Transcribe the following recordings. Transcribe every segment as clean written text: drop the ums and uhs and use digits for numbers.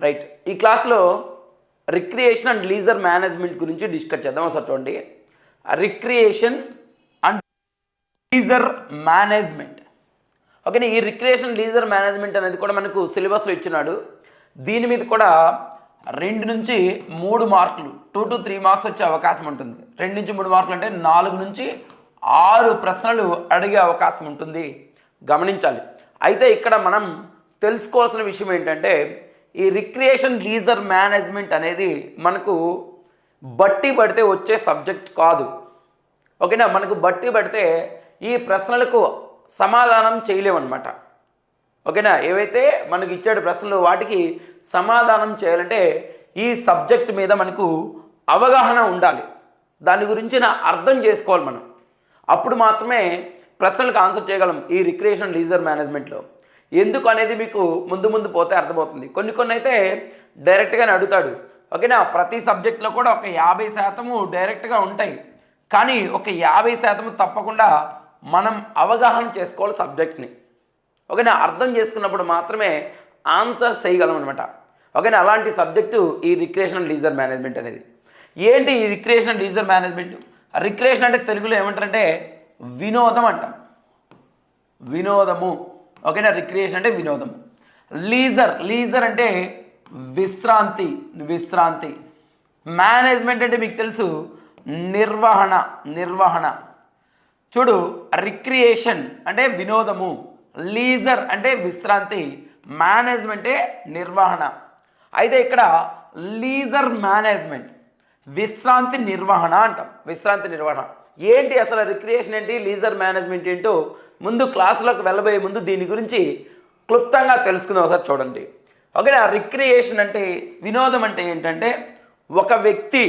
Right, ఈ క్లాస్లో recreation and leisure management గురించి డిస్కస్ చేద్దాం. ఒకసారి చూడండి, రిక్రియేషన్ అండ్ లీజర్ మేనేజ్మెంట్. ఓకేనా, ఈ రిక్రియేషన్ లీజర్ మేనేజ్మెంట్ అనేది కూడా మనకు సిలబస్లో ఇచ్చినాడు. దీని మీద కూడా 2 నుంచి 3 మార్కులు, 2 to 3 మార్క్స్ వచ్చే అవకాశం ఉంటుంది. 2 నుంచి 3 మార్కులు అంటే 4 నుంచి 6 ప్రశ్నలు అడిగే అవకాశం ఉంటుంది, గమనించాలి. అయితే ఇక్కడ మనం తెలుసుకోవాల్సిన విషయం ఏంటంటే, ఈ రిక్రియేషన్ లీజర్ మేనేజ్మెంట్ అనేది మనకు బట్టి పడితే వచ్చే సబ్జెక్ట్ కాదు. ఓకేనా, మనకు బట్టి పడితే ఈ ప్రశ్నలకు సమాధానం చేయలేమన్నమాట. ఓకేనా, ఏవైతే మనకి ఇచ్చాడు ప్రశ్నలు వాటికి సమాధానం చేయాలంటే ఈ సబ్జెక్ట్ మీద మనకు అవగాహన ఉండాలి, దాని గురించి అర్థం చేసుకోవాలి మనం. అప్పుడు మాత్రమే ప్రశ్నలకు ఆన్సర్ చేయగలం ఈ రిక్రియేషన్ లీజర్ మేనేజ్మెంట్లో. ఎందుకు అనేది మీకు ముందు పోతే అర్థమవుతుంది. కొన్ని అయితే డైరెక్ట్గానే అడుగుతాడు. ఓకేనా, ప్రతి సబ్జెక్ట్లో కూడా ఒక 50% డైరెక్ట్గా ఉంటాయి, కానీ ఒక 50% తప్పకుండా మనం అవగాహన చేసుకోవాలి సబ్జెక్ట్ని. ఓకేనా, అర్థం చేసుకున్నప్పుడు మాత్రమే ఆన్సర్ చేయగలం అనమాట. ఓకేనా, అలాంటి సబ్జెక్టు ఈ రిక్రియేషన్ లీజర్ మేనేజ్మెంట్ అనేది. ఏంటి ఈ రిక్రియేషన్ లీజర్ మేనేజ్మెంట్? రిక్రియేషన్ అంటే తెలుగులో ఏమంటారంటే వినోదం అంటాం, వినోదము. ఓకేనా, రిక్రియేషన్ అంటే వినోదము. లీజర్ అంటే విశ్రాంతి. మేనేజ్మెంట్ అంటే మీకు తెలుసు నిర్వహణ. చూడు, రిక్రియేషన్ అంటే వినోదము, లీజర్ అంటే విశ్రాంతి, మేనేజ్మెంటే నిర్వహణ. అయితే ఇక్కడ లీజర్ మేనేజ్మెంట్ విశ్రాంతి నిర్వహణ అంటాం. విశ్రాంతి నిర్వహణ ఏంటి, అసలు రిక్రియేషన్ ఏంటి, లీజర్ మేనేజ్మెంట్ ఏంటో ముందు క్లాసులోకి వెళ్ళబోయే ముందు దీని గురించి క్లుప్తంగా తెలుసుకుందాం. ఒకసారి చూడండి. ఓకేనా, రిక్రియేషన్ అంటే వినోదం అంటే ఏంటంటే ఒక వ్యక్తి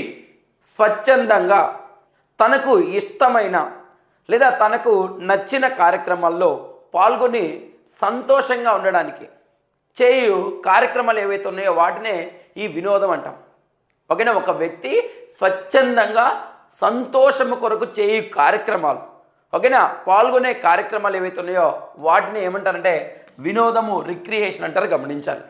స్వచ్ఛందంగా తనకు ఇష్టమైన లేదా తనకు నచ్చిన కార్యక్రమాల్లో పాల్గొని సంతోషంగా ఉండడానికి చేయు కార్యక్రమాలు ఏవైతే ఉన్నాయో వాటినే ఈ వినోదం అంటాం. ఓకేనా, ఒక వ్యక్తి స్వచ్ఛందంగా సంతోషము కొరకు చేయు కార్యక్రమాలు, ఓకేనా, పాల్గొనే కార్యక్రమాలు ఏవైతే ఉన్నాయో వాటిని ఏమంటారంటే వినోదము, రిక్రియేషన్ అంటారు, గమనించాలి.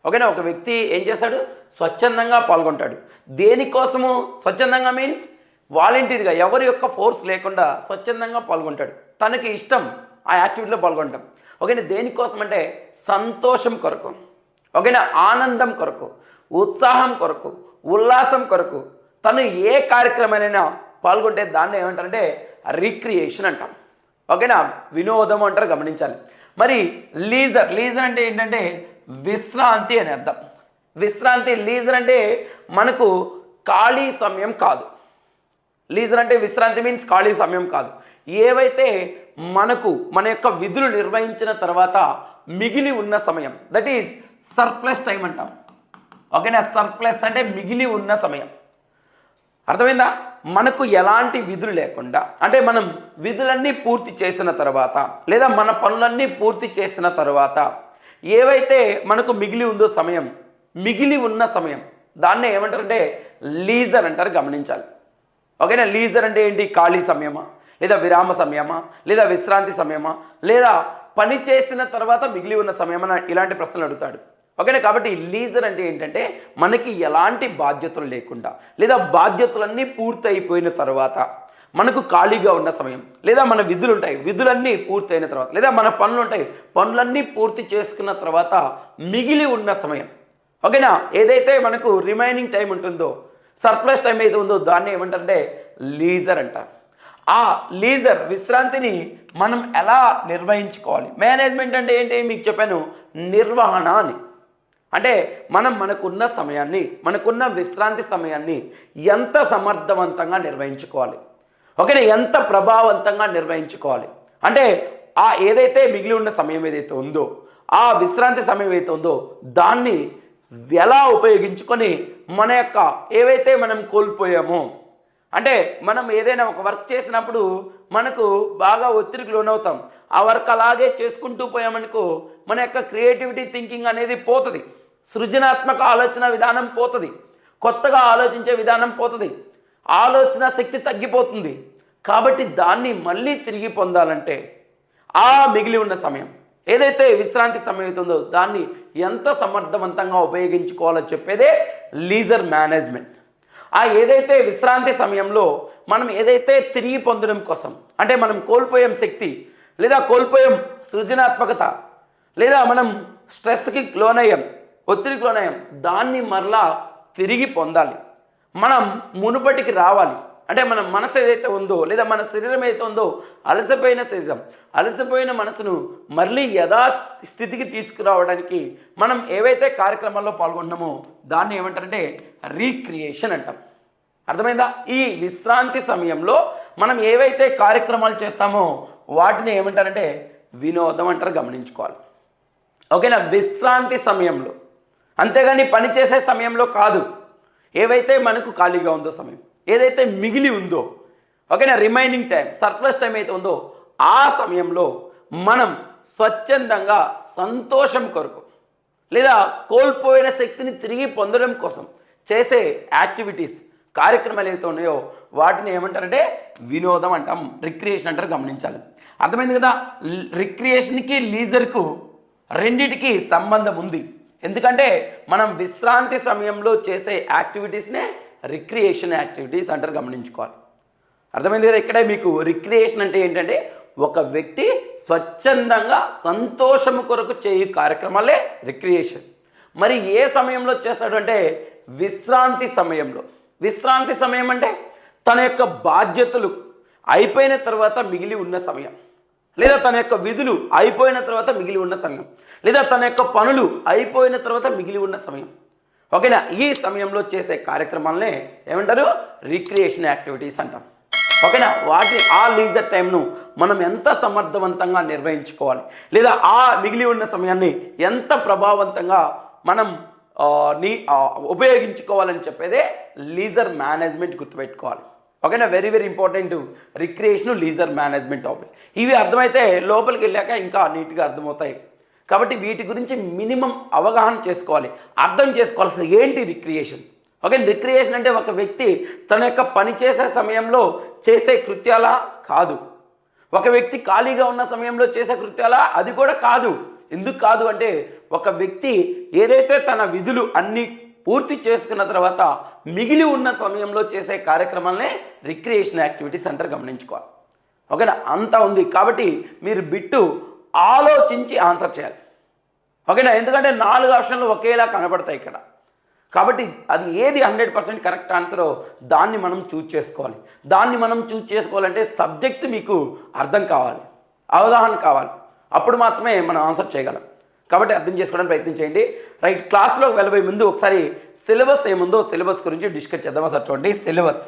ఓకేనా, ఒక వ్యక్తి ఏం చేస్తాడు, స్వచ్ఛందంగా పాల్గొంటాడు. దేనికోసము స్వచ్ఛందంగా మీన్స్ వాలంటీర్గా, ఎవరి యొక్క ఫోర్స్ లేకుండా స్వచ్ఛందంగా పాల్గొంటాడు. తనకి ఇష్టం ఆ యాక్టివిటీలో పాల్గొంటాం. ఓకేనా, దేనికోసం అంటే సంతోషం కొరకు, ఓకేనా, ఆనందం కొరకు, ఉత్సాహం కొరకు, ఉల్లాసం కొరకు తను ఏ కార్యక్రమమైనా పాల్గొంటే దాన్ని ఏమంటారంటే రిక్రియేషన్ అంటాం. ఓకేనా, వినోదం అంటారు, గమనించాలి. మరి లీజర్ అంటే ఏంటంటే విశ్రాంతి అని అర్థం. విశ్రాంతి, లీజర్ అంటే మనకు ఖాళీ సమయం కాదు. లీజర్ అంటే విశ్రాంతి మీన్స్ ఖాళీ సమయం కాదు. ఏవైతే మనకు మన యొక్క విధులు నిర్వహించిన తర్వాత మిగిలి ఉన్న సమయం, దట్ ఈజ్ సర్ప్లస్ టైం అంటాం. ఓకేనా, సర్ప్లస్ అంటే మిగిలి ఉన్న సమయం. అర్థమైందా? మనకు ఎలాంటి విధులు లేకుండా, అంటే మనం విధులన్నీ పూర్తి చేసిన తర్వాత లేదా మన పనులన్నీ పూర్తి చేసిన తర్వాత ఏవైతే మనకు మిగిలి ఉందో సమయం, మిగిలి ఉన్న సమయం, దాన్నే ఏమంటారంటే లీజర్ అంటారు, గమనించాలి. ఓకేనా, లీజర్ అంటే ఏంటి, ఖాళీ సమయమా లేదా విరామ సమయమా లేదా విశ్రాంతి సమయమా లేదా పని చేసిన తర్వాత మిగిలి ఉన్న సమయమా, ఇలాంటి ప్రశ్నలు అడుగుతాడు. ఓకేనా, కాబట్టి లీజర్ అంటే ఏంటంటే మనకి ఎలాంటి బాధ్యతలు లేకుండా లేదా బాధ్యతలన్నీ పూర్తి అయిపోయిన తర్వాత మనకు ఖాళీగా ఉన్న సమయం, లేదా మన విధులు ఉంటాయి, విధులన్నీ పూర్తి అయిన తర్వాత, లేదా మన పనులు ఉంటాయి, పనులన్నీ పూర్తి చేసుకున్న తర్వాత మిగిలి ఉన్న సమయం. ఓకేనా, ఏదైతే మనకు రిమైనింగ్ టైం ఉంటుందో, సర్ప్లస్ టైం ఏది ఉందో దాన్ని ఏమంటారంటే లీజర్ అంటారు. ఆ లీజర్ విశ్రాంతిని మనం ఎలా నిర్వహించుకోవాలి? మేనేజ్మెంట్ అంటే ఏంటి మీకు చెప్పాను, నిర్వహణ అని. అంటే మనకున్న సమయాన్ని, మనకున్న విశ్రాంతి సమయాన్ని ఎంత సమర్థవంతంగా నిర్వహించుకోవాలి, ఓకేనా, ఎంత ప్రభావవంతంగా నిర్వహించుకోవాలి. అంటే ఆ ఏదైతే మిగిలి ఉన్న సమయం ఏదైతే ఉందో, ఆ విశ్రాంతి సమయం ఏదైతే ఉందో దాన్ని ఎలా ఉపయోగించుకొని మన యొక్క ఏవైతే మనం కోల్పోయామో, అంటే మనం ఏదైనా ఒక వర్క్ చేసినప్పుడు మనకు బాగా ఒత్తిడికి లోనవుతాం. ఆ వర్క్ అలాగే చేసుకుంటూ పోయామనుకో మన యొక్క క్రియేటివిటీ థింకింగ్ అనేది పోతుంది, సృజనాత్మక ఆలోచన విధానం పోతుంది, కొత్తగా ఆలోచించే విధానం పోతుంది, ఆలోచన శక్తి తగ్గిపోతుంది. కాబట్టి దాన్ని మళ్ళీ తిరిగి పొందాలంటే ఆ మిగిలి ఉన్న సమయం ఏదైతే విశ్రాంతి సమయం అయితే ఉందో దాన్ని ఎంత సమర్థవంతంగా ఉపయోగించుకోవాలో చెప్పేదే లీజర్ మేనేజ్మెంట్. ఆ ఏదైతే విశ్రాంతి సమయంలో మనం ఏదైతే తిరిగి పొందడం కోసం, అంటే మనం కోల్పోయాం శక్తి, లేదా కోల్పోయాం సృజనాత్మకత, లేదా మనం స్ట్రెస్కి లోనయ్యాం, ఒత్తిడికి లోనయ్యాం, దాన్ని మరలా తిరిగి పొందాలి. మనం మునుపటికి రావాలి. అంటే మన మనసు ఏదైతే ఉందో, లేదా మన శరీరం ఏదైతే ఉందో, అలసిపోయిన శరీరం, అలసిపోయిన మనసును మళ్ళీ యథాస్థితికి తీసుకురావడానికి మనం ఏవైతే కార్యక్రమాల్లో పాల్గొంటున్నామో దాన్ని ఏమంటారంటే రీక్రియేషన్ అంటాం. అర్థమైందా? ఈ విశ్రాంతి సమయంలో మనం ఏవైతే కార్యక్రమాలు చేస్తామో వాటిని ఏమంటారంటే వినోదం అంటారు, గమనించుకోవాలి. ఓకేనా? విశ్రాంతి సమయంలో, అంతేగాని పని చేసే సమయంలో కాదు. ఏవైతే మనకు ఖాళీగా ఉందో సమయం, ఏదైతే మిగిలి ఉందో, ఓకేనా, రిమైనింగ్ టైం, సర్ప్లస్ టైం అయితే ఉందో ఆ సమయంలో మనం స్వచ్ఛందంగా సంతోషం కొరకు, లేదా కోల్పోయిన శక్తిని తిరిగి పొందడం కోసం చేసే యాక్టివిటీస్, కార్యక్రమాలు ఏవైతే ఉన్నాయో వాటిని ఏమంటారంటే వినోదం అంటాం, రిక్రియేషన్ అంటారు, గమనించాలి. అర్థమైంది కదా? రిక్రియేషన్కి లీజర్కు రెండిటికి సంబంధం ఉంది. ఎందుకంటే మనం విశ్రాంతి సమయంలో చేసే యాక్టివిటీస్నే రిక్రియేషన్ యాక్టివిటీస్ అంటారు, గమనించుకోవాలి. అర్థమైంది కదా? ఇక్కడే మీకు రిక్రియేషన్ అంటే ఏంటంటే ఒక వ్యక్తి స్వచ్ఛందంగా సంతోషము కొరకు చేయు కార్యక్రమాలే రిక్రియేషన్. మరి ఏ సమయంలో చేస్తాడు అంటే విశ్రాంతి సమయంలో. విశ్రాంతి సమయం అంటే తన యొక్క బాధ్యతలు అయిపోయిన తర్వాత మిగిలి ఉన్న సమయం, లేదా తన యొక్క విధులు అయిపోయిన తర్వాత మిగిలి ఉన్న సమయం, లేదా తన యొక్క పనులు అయిపోయిన తర్వాత మిగిలి ఉన్న సమయం. ఓకేనా? ఈ సమయంలో చేసే కార్యక్రమాలనే ఏమంటారు రిక్రియేషన్ యాక్టివిటీస్ అంటాం. ఓకేనా? ఆ లీజర్ టైంను మనం ఎంత సమర్థవంతంగా నిర్వహించుకోవాలి, లేదా ఆ మిగిలి ఉన్న సమయాన్ని ఎంత ప్రభావవంతంగా మనం ఉపయోగించుకోవాలని చెప్పేదే లీజర్ మేనేజ్మెంట్, గుర్తుపెట్టుకోవాలి. ఓకేనా? Very very important recreation, leisure management topic. ఇవి అర్థమైతే లోపలికి వెళ్ళాక ఇంకా నీట్గా అర్థమవుతాయి. కాబట్టి వీటి గురించి మినిమం అవగాహన చేసుకోవాలి, అర్థం చేసుకోవాల్సిన ఏంటి రిక్రియేషన్. ఓకే, రిక్రియేషన్ అంటే ఒక వ్యక్తి తన యొక్క పని చేసే సమయంలో చేసే కృత్యాలా కాదు, ఒక వ్యక్తి ఖాళీగా ఉన్న సమయంలో చేసే కృత్యాలా అది కూడా కాదు. ఎందుకు కాదు అంటే ఒక వ్యక్తి ఏదైతే తన విధులు అన్నీ పూర్తి చేసుకున్న తర్వాత మిగిలి ఉన్న సమయంలో చేసే కార్యక్రమాలనే రిక్రియేషన్ యాక్టివిటీస్ అంటారు, గమనించుకోవాలి. ఓకేనా? అంతా ఉంది. కాబట్టి మీరు బిట్టు ఆలోచించి ఆన్సర్ చేయాలి. ఓకేనా? ఎందుకంటే 4 ఆప్షన్లు ఒకేలా కనబడతాయి ఇక్కడ. కాబట్టి అది ఏది 100% కరెక్ట్ ఆన్సరో దాన్ని మనం చూజ్ చేసుకోవాలి. దాన్ని మనం చూజ్ చేసుకోవాలంటే సబ్జెక్ట్ మీకు అర్థం కావాలి, అవగాహన కావాలి. అప్పుడు మాత్రమే మనం ఆన్సర్ చేయగలం. కాబట్టి అర్థం చేసుకోవడానికి ప్రయత్నం చేయండి. రైట్, క్లాస్లోకి వెళ్ళబోయే ముందు ఒకసారి సిలబస్ ఏముందో సిలబస్ గురించి డిస్కస్ చేద్దాం. సార్ చూడండి, సిలబస్